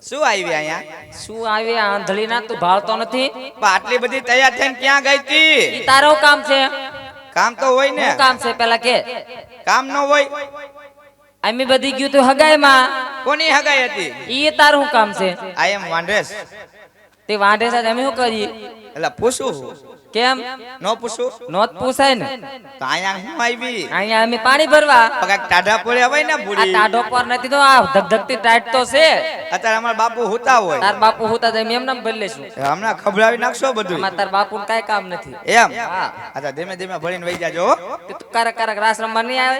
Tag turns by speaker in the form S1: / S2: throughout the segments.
S1: શું આવી અહીંયા?
S2: શું આવી આંધળી ના તું ભાળતો નથી?
S1: પણ આટલી બધી તૈયાર થઈને ક્યાં ગઈ તી?
S2: ઈ તારો કામ છે.
S1: કામ તો હોય ને.
S2: શું કામ છે પેલા કે?
S1: કામ ન હોય.
S2: આમી બધી ગયું તું હગાઈ માં.
S1: કોની હગાઈ હતી?
S2: ઈ તારું કામ છે.
S1: આઈ એમ વાંડરેસ.
S2: તે વાંઢે સાથે અમે શું કરીએ?
S1: એટલે પૂછું.
S2: કેમ
S1: નો પૂછું?
S2: નોત પૂછાય ને.
S1: તો અહીંયા હું આવી?
S2: અહીંયા અમે પાણી ભરવા.
S1: પગા ટાઢા પડ્યા હોય ને
S2: આ
S1: બુડી.
S2: ટાઢો પર નથી તો આ ધગધગતી ટાઈટ તો છે.
S1: અત્યારે અમારા બાપુ હુતા હોય.
S2: તાર બાપુ હોતા તો એમ નામ ભરી લેશું.
S1: હમણાં ખભરાવી નાખશો બધું.
S2: આમાં તાર બાપુ ને કાઈ કામ નથી.
S1: એમ?
S2: હા.
S1: અચ્છા ધીમે ધીમે ભરીને વહી જાજો.
S2: તું કારક કારક રાસ રમવા નહીં આવે?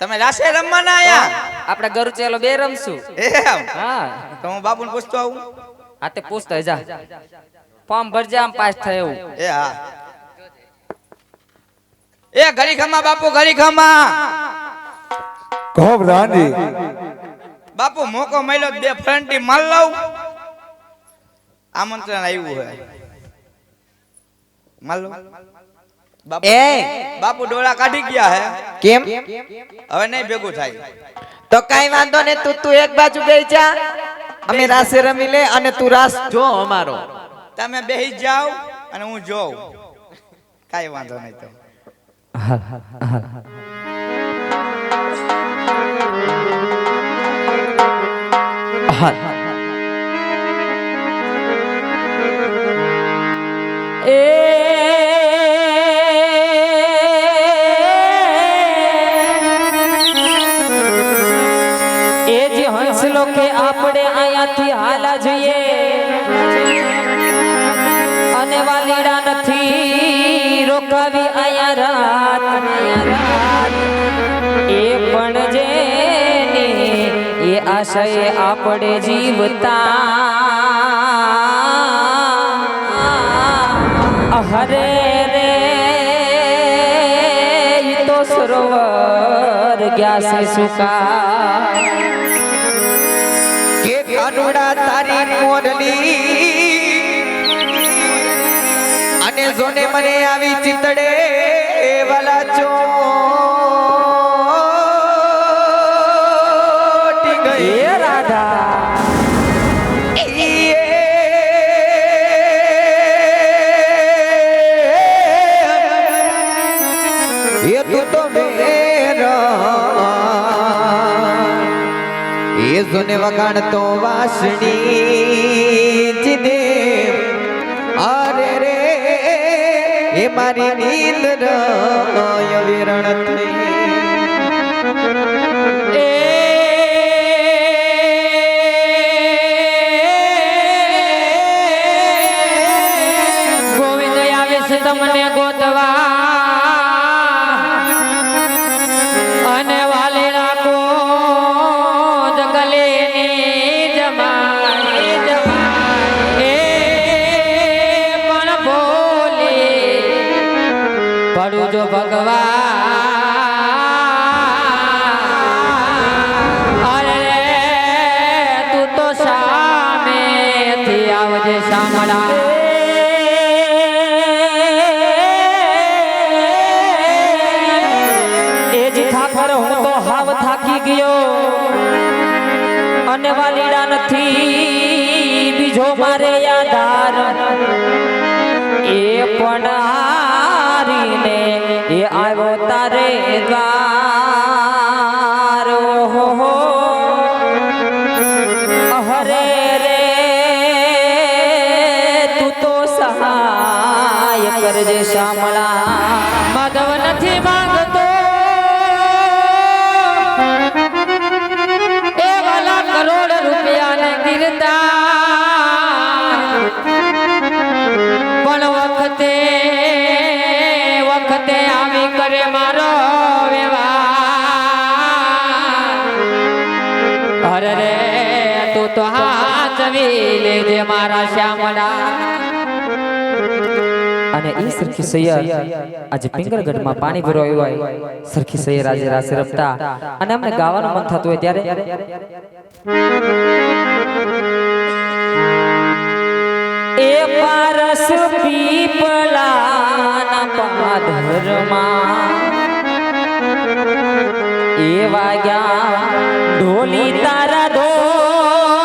S1: તમે રાસે રમવા ના આયા?
S2: આપણે ગરુ ચેલો બે રમશું.
S1: એમ?
S2: હા
S1: તો હું બાપુને પૂછતો આવું.
S2: આ તે પૂછતો જા. ફોર્મ ભરજે આમ પાસ થાય એવું.
S1: એ હા. એ ઘડી ખમા બાપુ, ઘડી ખમા.
S3: કહો રાની.
S1: બાપુ મોકો મળ્યો બે ફ્રન્ટી માલ લઉં. આમંત્રણ આવ્યું હે. માલ લઉં. બાપુ બાપુ ડોળા કાઢી ગયા હે.
S4: કેમ?
S1: હવે નહીં ભેગું થાય.
S4: તો કઈ વાંધો ને, તું એક બાજુ બેહી જા, અમે રાસે રમી લે અને તું રાસ જો અમારો.
S1: તમે બેહી જાઓ અને હું જોઉં. કાઈ વાંધો નહીં તો.
S2: હંસલો કે આપણે આયાથી હાલા જોઈએ અને વાલીડા નથી રોકાવી આયા રાત. એ પણ જેની એ આશયે આપણે જીવતા. હરે રે તો સરોવર ગયા છે સુકા.
S4: કે કાનુડા તારી મોરલી અને જોને મને આવી ચિતડે વાલા ચોટી ગઈ.
S2: એ રાધા
S4: એ તું તો મેરા એ જોને વગાડતો વાસણી જીદે. અરે રે એ મારી નીંદ રય વિરણ થઈ.
S2: ગોવિંદ આવે છે તમને ગોતવા અને વાલી રાખો જગલે જમાય જમાય. એ પણ બોલે પડું જો ભગવાન. અરે તું તો સામેથી આવજે સાંભળા. હું તો હાવ થાકી ગયો અને વાલીડા નથી બીજો મારે યાદાર. એ પણ હારીને એ આવ્યો તારે દ્વાર. ઓહો હરે રે તું તો સહાય કરજે શામળા. માધવ નથી માંગતો કરોડ રૂપિયા ગીરતા, પણ વખતે વખતે આવી કરે મારો વ્યવહાર. અરે રે તું તો હાચવી લેજે મારા શ્યામળા. અને ઈ સરખી સૈયર આજે પિંગળગઢમાં પાણી ભરવા આવ્યા. સરખી સૈયર આજે રાસે રમતા અને અમને ગાવાનું મન થતું હોય ત્યારે એ પારસ પીપળાના પાદરમાં એ વાગ્યા ઢોલી તારા ઢોલ.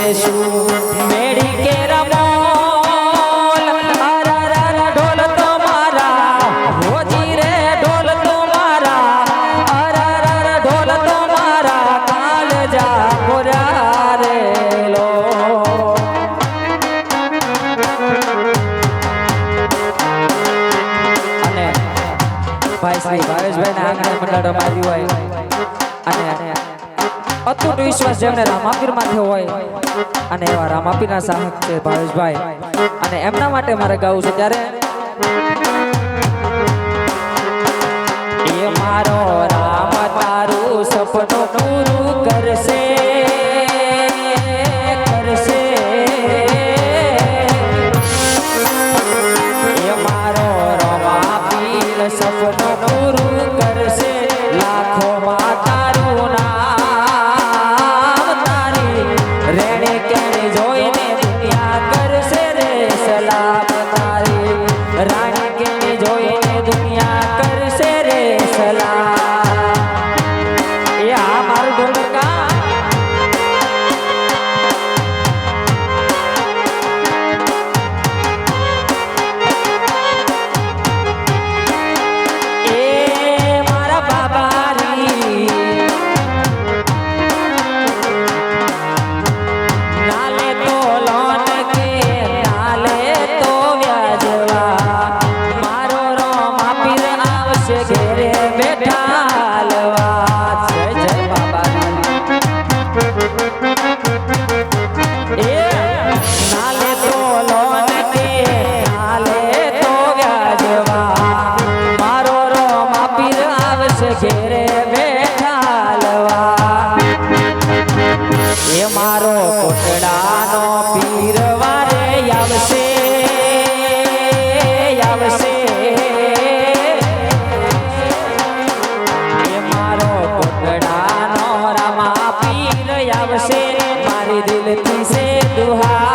S2: લેશું મેળી કે રમોલ અરર ઢોલ તો મારા હોજી રે ઢોલ તો મારા અરર ઢોલ તો મારા કાલ જા કોરા રે લો અને ભાઈ શ્રી ભાવેશભાઈ ના આંગણે મંડળ રમાયું હોય અને અતૂટ વિશ્વાસ જેમને રામાપીર માથે હોય અને એવા રામાપીરના સાહક છે ભાવેશભાઈ અને એમના માટે મારે ગાવું છે ત્યારે એ મારો રામ તારું સપનું પૂરું કરશે કરશે એ મારો રામાપીર સપનું પૂરું કરશે લાખોમાં તારું નામ તારી રેણે કેણે જોઈને દુનિયા કરશે રે સલામ તારી રાણે કેણે જોઈને દુનિયા કરશે રે સલામ એ આ મારું ઢોલકા એ મારા બાબારી નાલે તો લોન કે નાલે તો વ્યાજવા મારો રામાપીર આવશે ઘેરે બેઠા હાલવા જય જય બાબારી એ નાલે તો લોન કે નાલે તો વ્યાજવા મારો રામાપીર આવશે ઘેરે બેઠા હાલવા એ મારો કોટડાનો પીર વારે આવશે આવશે એ મારો કોટડાનો રામા પીર આવશે મારી દિલથી સે દુહા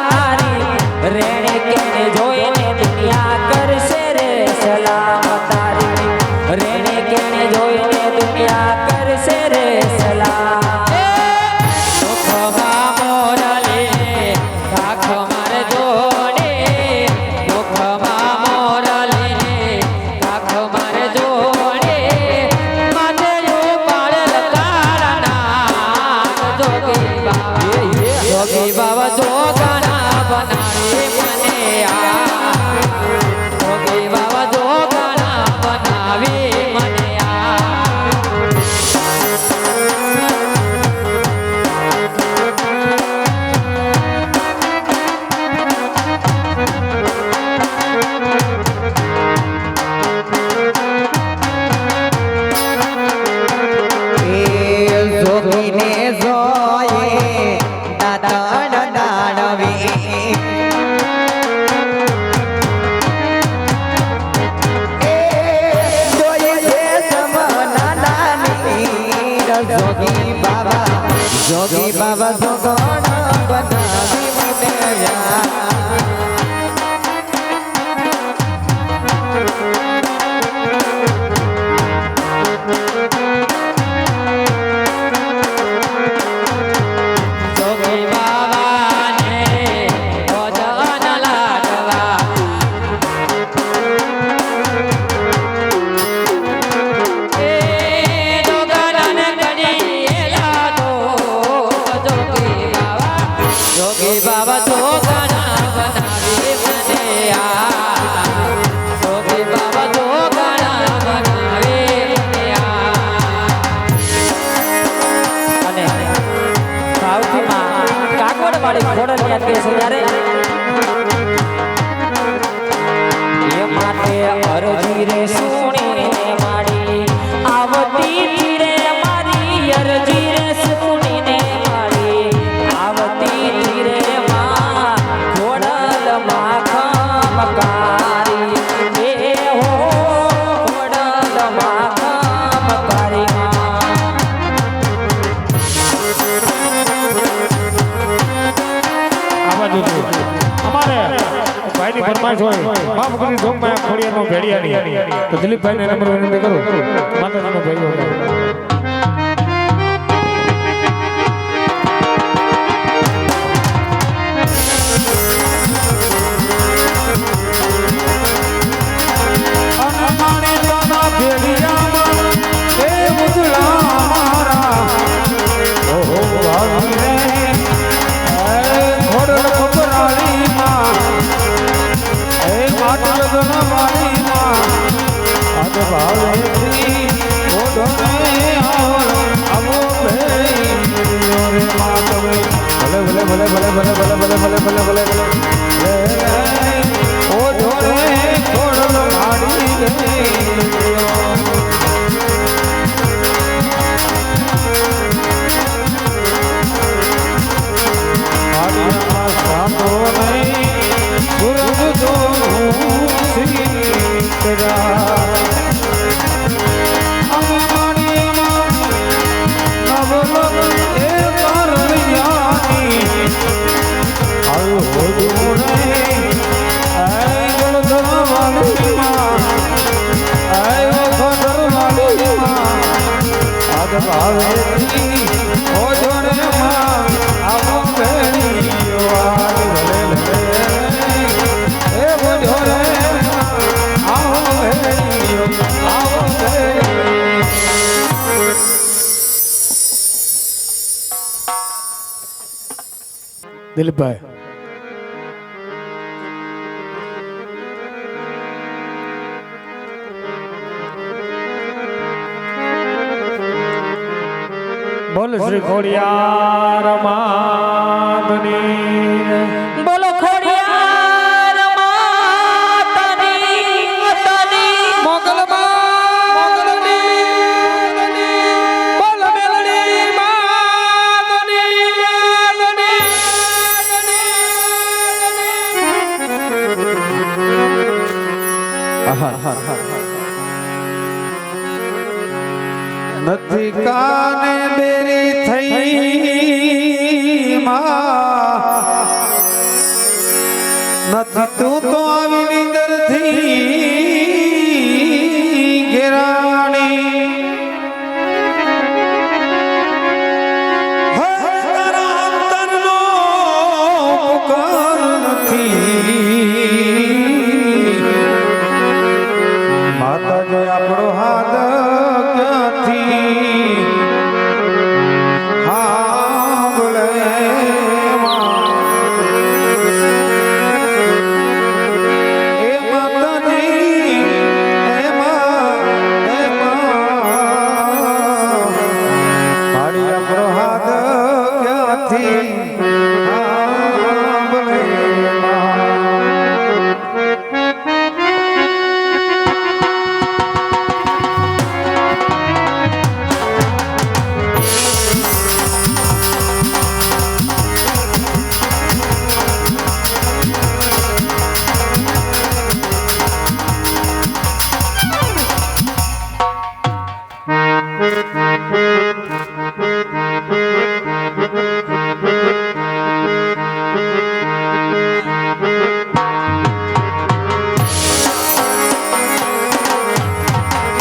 S2: તારી રેણે કેને જોઈને દુનિયા કરશે રે સલામ તારી રેણે કેને જોઈને દુનિયા કરશે રે સલામ દુઃખમાં મોરલે રાખ મારે જોડે દુઃખમાં મોરલે રાખ મારે જોડે માથે પાડેલ કાળના જોગી બાવા જોગણા બનાવે મને આ જોગી બાવા જોગણા બનાવે મને આ
S4: જોગીને જોયે દાદણ દાણવી જોગી બાબા જોગણ બનાવી મને
S2: જોગી બાબાને ભજન લાગવા એ જોગણને ગણીએલા તો જોગી બાબા જોગણા બનાવી મને આ જોગી બાબા જોગણા બનાવી મને આ અને સાઉથમાં કાકોડ વાળી ખોડલ યાદ કે છે ત્યારે એ માટે અરજી રે સુણીને માડી આવતી રે મારી અરજી રે સુણીને માડી આવતી રે માં ખોડલ માખમ કારી એ હો ખોડલ માખમ કારી
S3: અમારે ભાઈની ફરમાઈશ હોય બાપુની ધૂમમાં ખોડિયાનો ભેડિયાની તો દિલીપભાઈને નંબર વિનંતી કરું માતાજીનો ભાઈઓ હોજું નહીં આય ગળધર વાલી માં આય વખતર વાલી માં આજ ભાવેથી હોજોને માં આવો બેની વાત ભલે ભલે એ હોજોને આવો બેની આવો બેની દિલીપભાઈ બોલ શ્રી ખોડિયાર માતની
S2: બોલો ખોડિયાર માતાની બોલ મેલડી
S3: નથી કાને બેરી થઈ માં નથી તું તો આવી નીંદર થી ઘેરાણી તારા અંતરનો પુકાર નથી માતા જો આપણો હાથ મારી આપણો હાથ ક્યાંથી